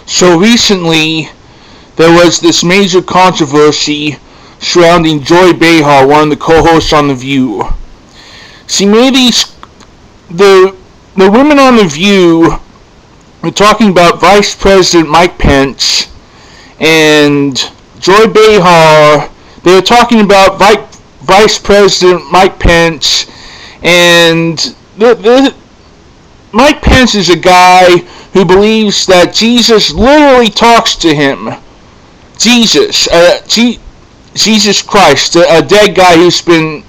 So recently, there was this major controversy surrounding Joy Behar, one of the co-hosts on The View. See, the women on The View were talking about Vice President Mike Pence and Joy Behar. They were talking about Vice President Mike Pence, and Mike Pence is a guy who believes that Jesus literally talks to him. Jesus Christ, a dead guy who's been,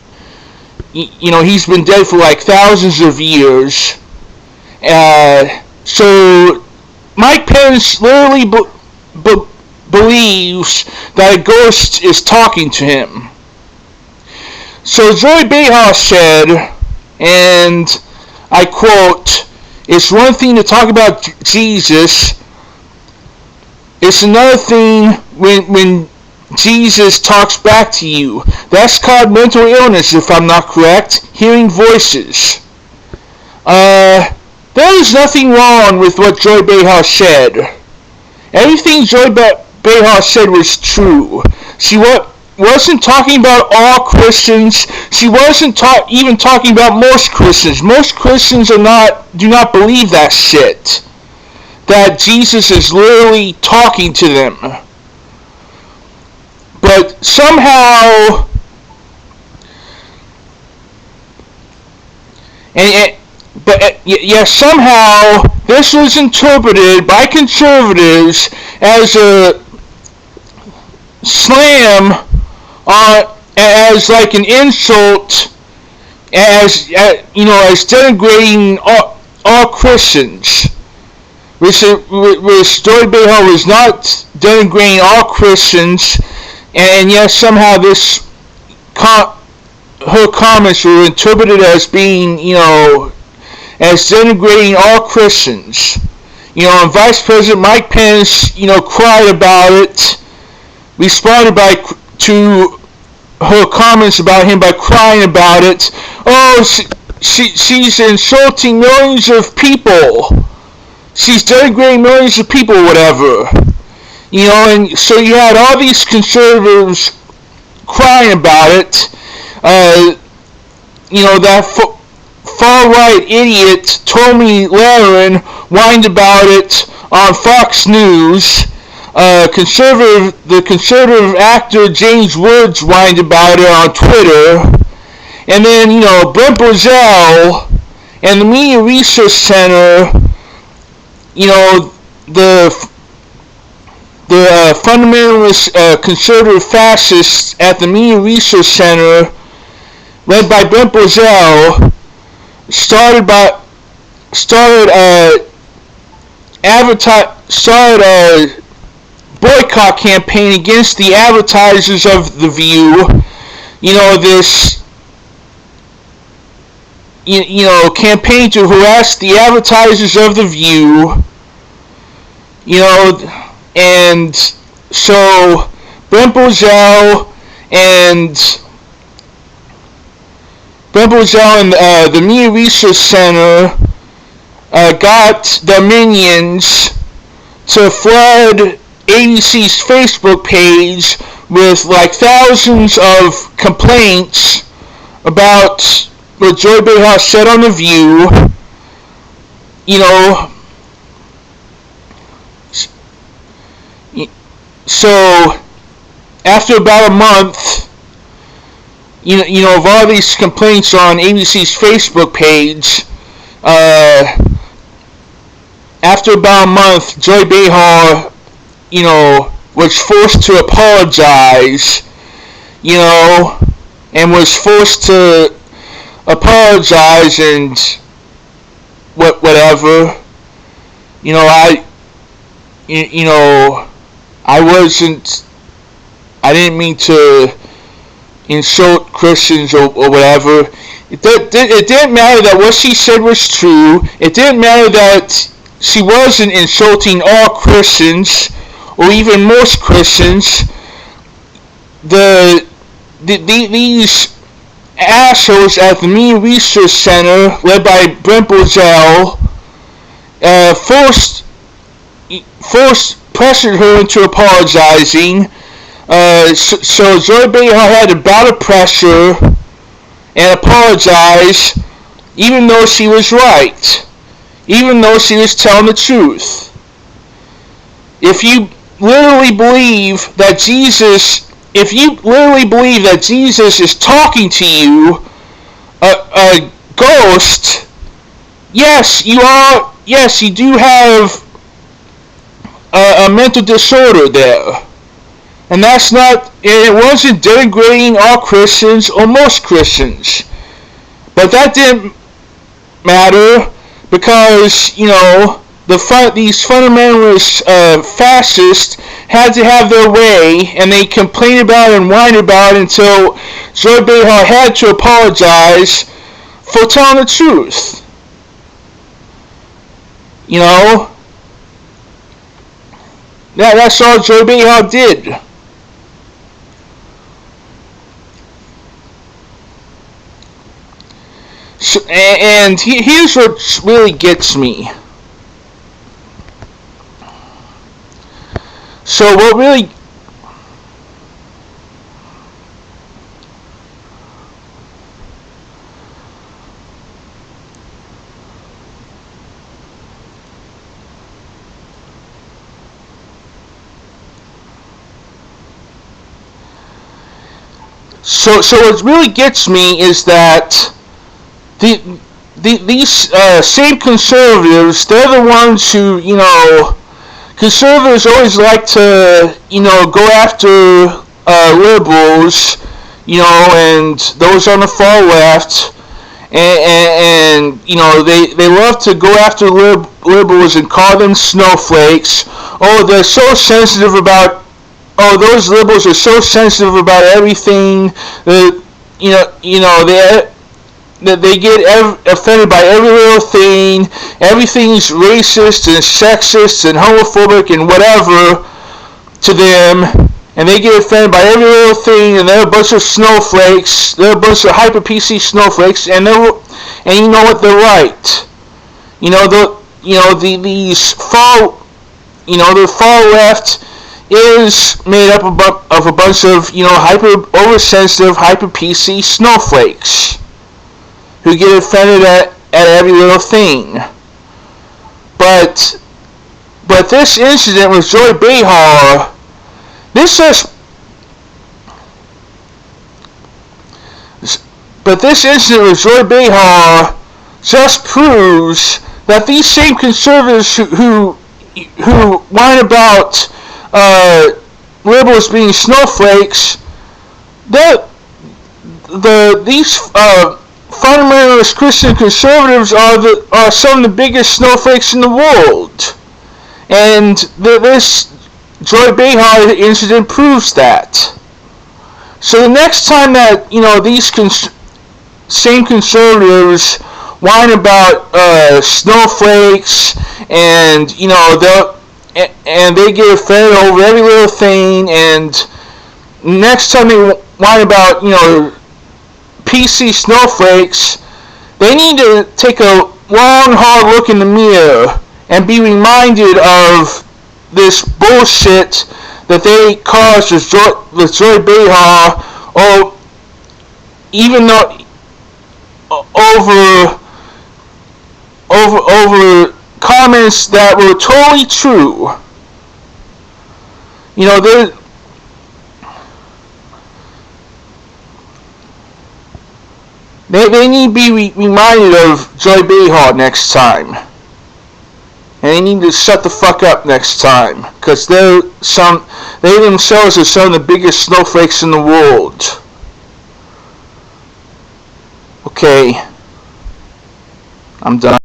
he's been dead for like thousands of years. So Mike Pence literally believes that a ghost is talking to him. So Joy Behar said, and I quote, "It's one thing to talk about Jesus. It's another thing when Jesus talks back to you. That's called mental illness, if I'm not correct. Hearing voices." There is nothing wrong with what Joy Behar said. Everything Joy Behar said was true. She wasn't talking about all Christians. She wasn't even talking about most Christians. Most Christians do not believe that shit. That Jesus is literally talking to them. But somehow, somehow this was interpreted by conservatives as a slam, as like an insult, as denigrating all Christians. Which Joy Behar was not denigrating all Christians, and yet somehow her comments were interpreted as being, as denigrating all Christians. And Vice President Mike Pence, cried about it, responded to her comments about him by crying about it. Oh, she's insulting millions of people. She's denigrating millions of people, whatever. And so you had all these conservatives crying about it. That far-right idiot, Tommy Lahren, whined about it on Fox News. The conservative actor James Woods whined about it on Twitter. And then, Brent Bozell and the Media Research Center, the fundamentalist conservative fascists at the Media Research Center, led by Brent Bozell, started a boycott campaign against the advertisers of The View. This campaign to harass the advertisers of The View. And so Brent Bozell and the Media Research Center got their minions to flood ABC's Facebook page with like thousands of complaints about what Joy Behar said on The View. So after about a month, of all these complaints on ABC's Facebook page, after about a month, Joy Behar, was forced to apologize, and was forced to apologize and whatever. I didn't mean to insult Christians or whatever. It didn't matter that what she said was true. It didn't matter that she wasn't insulting all Christians or even most Christians. These assholes at the Media Research Center, led by Brent Bozell, forced first pressured her into apologizing. So Joy Behar had to bow to pressure and apologize, even though she was right, even though she was telling the truth. If you literally believe that Jesus is talking to you, a ghost, yes, you do have a mental disorder there. And it wasn't denigrating all Christians or most Christians. But that didn't matter because, these fundamentalist fascists had to have their way, and they complained about it and whined about it until Joy Behar had to apologize for telling the truth. That's all Joy Behar did. So, and here's what really gets me. So what really... So what really gets me is that these same conservatives, they're the ones who, conservatives always like to, go after liberals, and those on the far left, and they love to go after liberals and call them snowflakes. Oh, they're so sensitive about, those liberals are so sensitive about everything that, they get offended by every little thing. Everything's racist and sexist and homophobic and whatever to them, and they get offended by every little thing, and they're a bunch of snowflakes. They're a bunch of hyper PC snowflakes, and you know what? They're right. The far left is made up of a bunch of hyper oversensitive hyper PC snowflakes who get offended at every little thing. But this incident with Joy Behar, this incident with Joy Behar just proves that these same conservatives who whine about liberals being snowflakes, these fundamentalist Christian conservatives are some of the biggest snowflakes in the world, and this Joy Behar incident proves that. So the next time that these same conservatives whine about snowflakes, and they get offended over every little thing, and next time they whine about PC snowflakes, they need to take a long, hard look in the mirror and be reminded of this bullshit that they caused with Joy Behar, or even though over comments that were totally true. They need to be reminded of Joy Behar next time. And they need to shut the fuck up next time. Because they themselves are some of the biggest snowflakes in the world. Okay. I'm done.